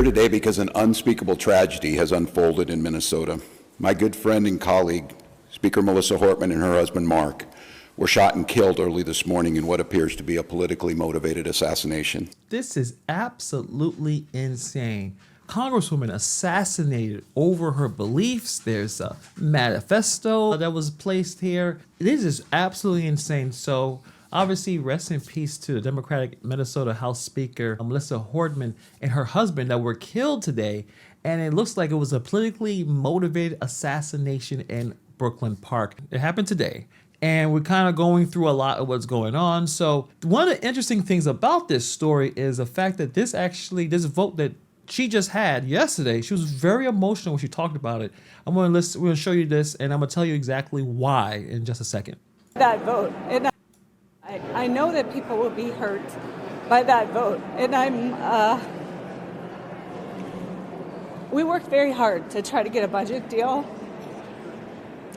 here today because an unspeakable tragedy has unfolded in Minnesota. My good friend and colleague, Speaker Melissa Hortman, and her husband Mark were shot and killed early this morning in what appears to be a politically motivated assassination. This is absolutely insane. Congresswoman assassinated over her beliefs. There's a manifesto that was placed here. This is absolutely insane. So obviously, rest in peace to the Democratic Minnesota House Speaker, Melissa Hortman, and her husband that were killed today. And it looks like it was a politically motivated assassination in Brooklyn Park. It happened today. And we're kind of going through a lot of what's going on. So one of the interesting things about this story is the fact that this vote that she just had yesterday, she was very emotional when she talked about it. We're going to show you this, and I'm going to tell you exactly why in just a second. That vote, and I know that people will be hurt by that vote, and we worked very hard to try to get a budget deal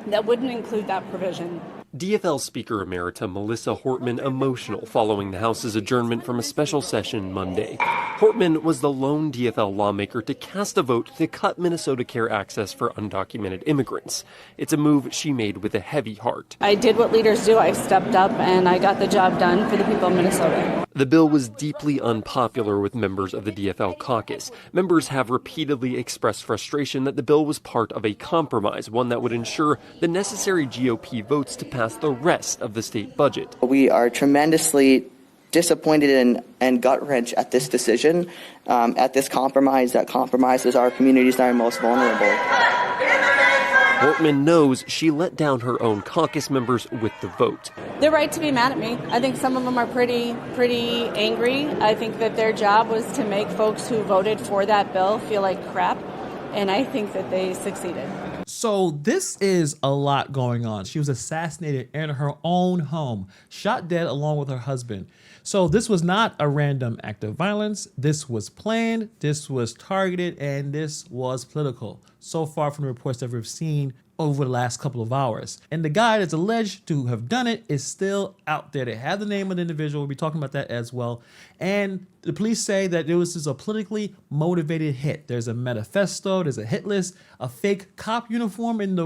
that wouldn't include that provision. DFL Speaker Emerita Melissa Hortman emotional following the House's adjournment from a special session Monday. Hortman was the lone DFL lawmaker to cast a vote to cut Minnesota Care access for undocumented immigrants. It's a move she made with a heavy heart. I did what leaders do. I stepped up and I got the job done for the people of Minnesota. The bill was deeply unpopular with members of the DFL caucus. Members have repeatedly expressed frustration that the bill was part of a compromise, one that would ensure the necessary GOP votes to pass the rest of the state budget. We are tremendously disappointed and gut-wrenched at this decision, at this compromise that compromises our communities that are most vulnerable. Hortman knows she let down her own caucus members with the vote. They're right to be mad at me. I think some of them are pretty angry. I think that their job was to make folks who voted for that bill feel like crap, and I think that they succeeded. So this is a lot going on. She was assassinated in her own home, shot dead along with her husband. So this was not a random act of violence. This was planned, this was targeted, and this was political. So far from the reports that we've seen over the last couple of hours. And the guy that's alleged to have done it is still out there. They have the name of the individual. We'll be talking about that as well. And the police say that it was just a politically motivated hit. There's a manifesto, there's a hit list, a fake cop uniform, and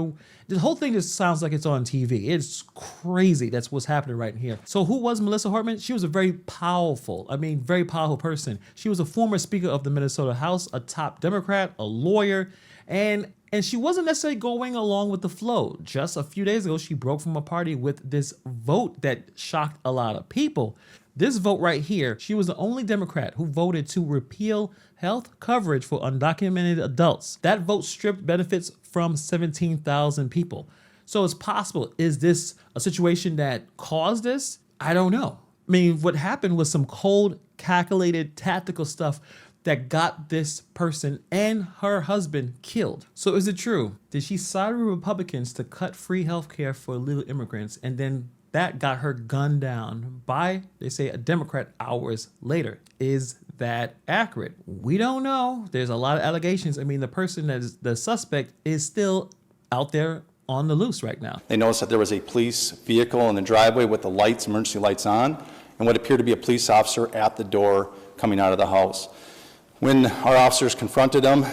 the whole thing just sounds like it's on TV. It's crazy. That's what's happening right here. So who was Melissa Hortman? She was a very powerful person. She was a former Speaker of the Minnesota House, a top Democrat, a lawyer, and she wasn't necessarily going along with the flow. Just a few days ago, she broke from a party with this vote that shocked a lot of people. This vote right here, she was the only Democrat who voted to repeal health coverage for undocumented adults. That vote stripped benefits from 17,000 people. So it's possible. Is this a situation that caused this? I don't know. I mean, what happened was some cold, calculated, tactical stuff that got this person and her husband killed. So is it true? Did she side with Republicans to cut free health care for illegal immigrants, and then that got her gunned down by, they say, a Democrat hours later? Is that accurate? We don't know. There's a lot of allegations. I mean, the person that is the suspect is still out there on the loose right now. They noticed that there was a police vehicle in the driveway with the lights, emergency lights on, and what appeared to be a police officer at the door coming out of the house. When our officers confronted him,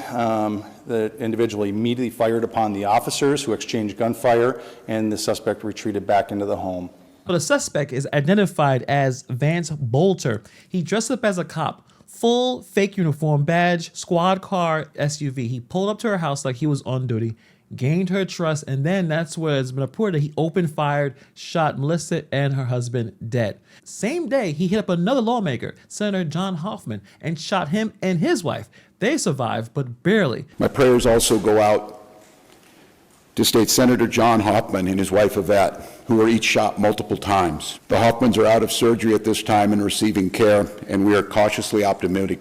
the individual immediately fired upon the officers, who exchanged gunfire, and the suspect retreated back into the home. So the suspect is identified as Vance Bolter. He dressed up as a cop, full fake uniform, badge, squad car, SUV. He pulled up to her house like he was on duty, gained her trust, and then that's where it's been reported he opened fire, shot Melissa and her husband dead. Same day, he hit up another lawmaker, Senator John Hoffman, and shot him and his wife. They survived, but barely. My prayers also go out to State Senator John Hoffman and his wife Yvette, who were each shot multiple times. The Hoffmans are out of surgery at this time and receiving care, and we are cautiously optimistic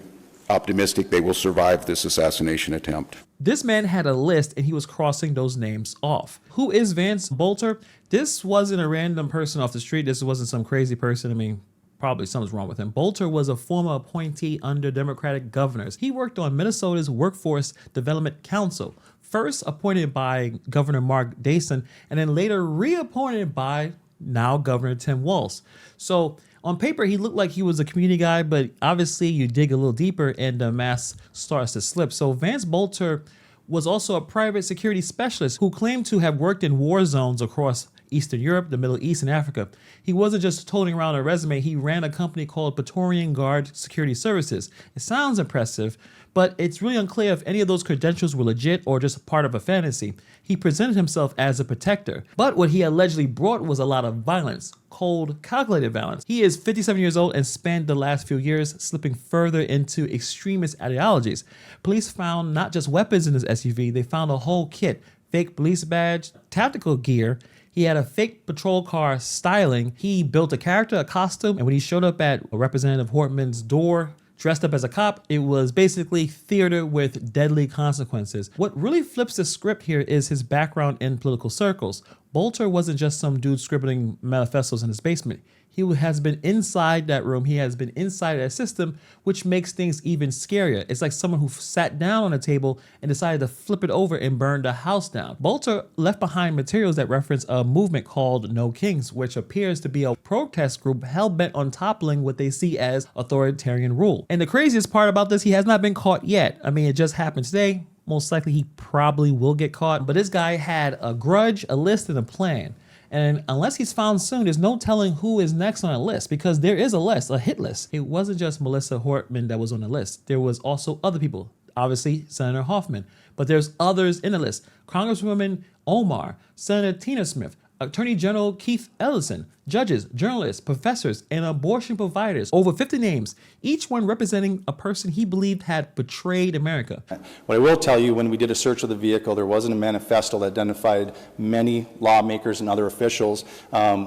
they will survive this assassination attempt. This man had a list and he was crossing those names off. Who is Vance Bolter? This wasn't a random person off the street. This wasn't some crazy person. I mean, probably something's wrong with him. Bolter was a former appointee under Democratic governors. He worked on Minnesota's Workforce Development Council, first appointed by Governor Mark Dason, and then later reappointed by now Governor Tim Walz. So On paper, he looked like he was a community guy, but obviously you dig a little deeper and the mask starts to slip. So Vance Bolter was also a private security specialist who claimed to have worked in war zones across Eastern Europe, the Middle East, and Africa. He wasn't just toting around a resume, he ran a company called Praetorian Guard Security Services. It sounds impressive, but it's really unclear if any of those credentials were legit or just part of a fantasy. He presented himself as a protector, but what he allegedly brought was a lot of violence, cold, calculated violence. He is 57 years old and spent the last few years slipping further into extremist ideologies. Police found not just weapons in his SUV, they found a whole kit, fake police badge, tactical gear. He had a fake patrol car styling. He built a character, a costume, and when he showed up at Representative Hortman's door, dressed up as a cop, it was basically theater with deadly consequences. What really flips the script here is his background in political circles. Bolter wasn't just some dude scribbling manifestos in his basement. He has been inside that room. He has been inside that system, which makes things even scarier. It's like someone who sat down on a table and decided to flip it over and burn the house down. Bolter left behind materials that reference a movement called No Kings, which appears to be a protest group hell-bent on toppling what they see as authoritarian rule. And the craziest part about this, he has not been caught yet. I mean, it just happened today. Most likely he probably will get caught. But this guy had a grudge, a list, and a plan. And unless he's found soon, there's no telling who is next on a list, because there is a list, a hit list. It wasn't just Melissa Hortman that was on the list. There was also other people, obviously Senator Hoffman, but there's others in the list. Congresswoman Omar, Senator Tina Smith, Attorney General Keith Ellison, judges, journalists, professors, and abortion providers. Over 50 names, each one representing a person he believed had betrayed America. What I will tell you, when we did a search of the vehicle, there wasn't a manifesto that identified many lawmakers and other officials.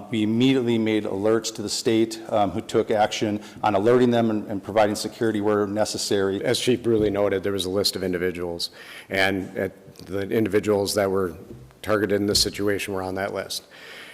We immediately made alerts to the state who took action on alerting them and providing security where necessary. As Chief Bruley noted, there was a list of individuals, and the individuals that were targeted in this situation were on that list.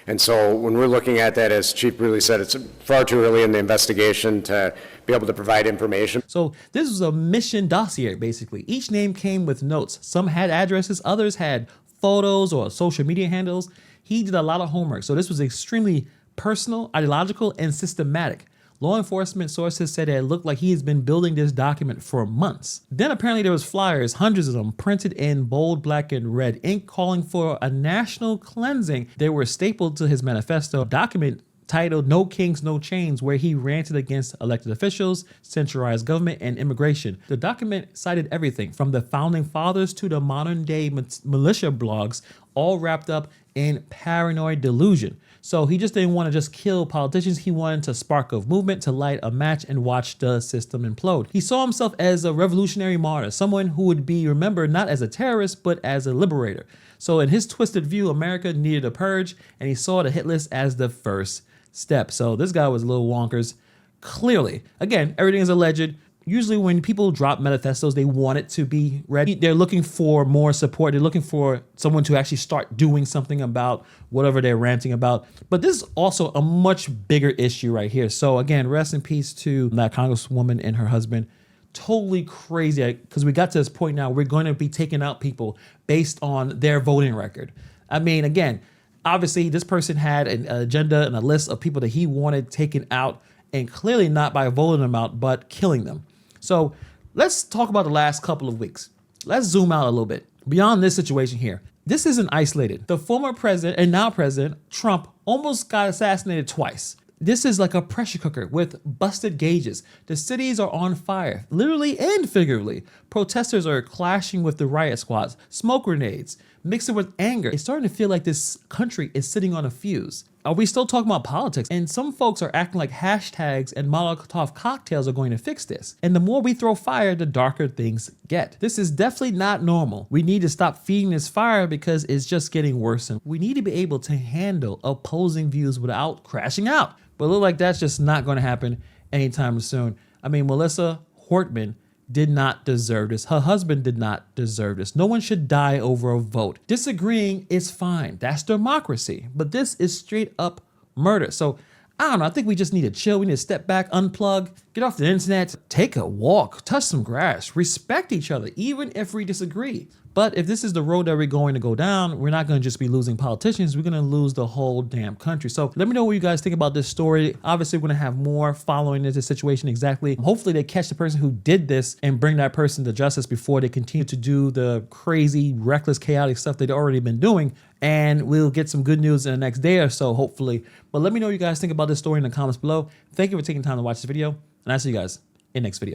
And so when we're looking at that, as Chief Bruley said, it's far too early in the investigation to be able to provide information. So this was a mission dossier, basically. Each name came with notes. Some had addresses, others had photos or social media handles. He did a lot of homework. So this was extremely personal, ideological, and systematic. Law enforcement sources said that it looked like he has been building this document for months. Then apparently there was flyers, hundreds of them, printed in bold black and red ink calling for a national cleansing. They were stapled to his manifesto document titled No Kings, No Chains, where he ranted against elected officials, centralized government, and immigration. The document cited everything from the founding fathers to the modern day militia blogs, all wrapped up in paranoid delusion. So he just didn't want to just kill politicians. He wanted to spark a movement, to light a match and watch the system implode. He saw himself as a revolutionary martyr, someone who would be remembered not as a terrorist, but as a liberator. So in his twisted view, America needed a purge, and he saw the hit list as the first step. So this guy was a little wonkers. Clearly, again, everything is alleged. Usually when people drop manifestos, they want it to be read. They're looking for more support. They're looking for someone to actually start doing something about whatever they're ranting about. But this is also a much bigger issue right here. So again, rest in peace to that Congresswoman and her husband. Totally crazy, because we got to this point now, we're going to be taking out people based on their voting record. I mean, again, obviously this person had an agenda and a list of people that he wanted taken out, and clearly not by voting them out, but killing them. So let's talk about the last couple of weeks. Let's zoom out a little bit. Beyond this situation here, this isn't isolated. The former president and now president, Trump, almost got assassinated twice. This is like a pressure cooker with busted gauges. The cities are on fire, literally and figuratively. Protesters are clashing with the riot squads, smoke grenades, mixed with anger. It's starting to feel like this country is sitting on a fuse. Are we still talking about politics? And some folks are acting like hashtags and Molotov cocktails are going to fix this. And the more we throw fire, the darker things get. This is definitely not normal. We need to stop feeding this fire because it's just getting worse. And we need to be able to handle opposing views without crashing out. But it looks like that's just not going to happen anytime soon. I mean, Melissa Hortman did not deserve this. Her husband did not deserve this. No one should die over a vote. Disagreeing is fine. That's democracy. But this is straight up murder. So I don't know. I think we just need to chill. We need to step back, unplug, get off the internet, take a walk, touch some grass, respect each other, even if we disagree. But if this is the road that we're going to go down, we're not going to just be losing politicians. We're going to lose the whole damn country. So let me know what you guys think about this story. Obviously, we're going to have more following this situation exactly. Hopefully, they catch the person who did this and bring that person to justice before they continue to do the crazy, reckless, chaotic stuff they've already been doing. And we'll get some good news in the next day or so, hopefully. But let me know what you guys think about this story in the comments below. Thank you for taking time to watch this video, and I'll see you guys in the next video.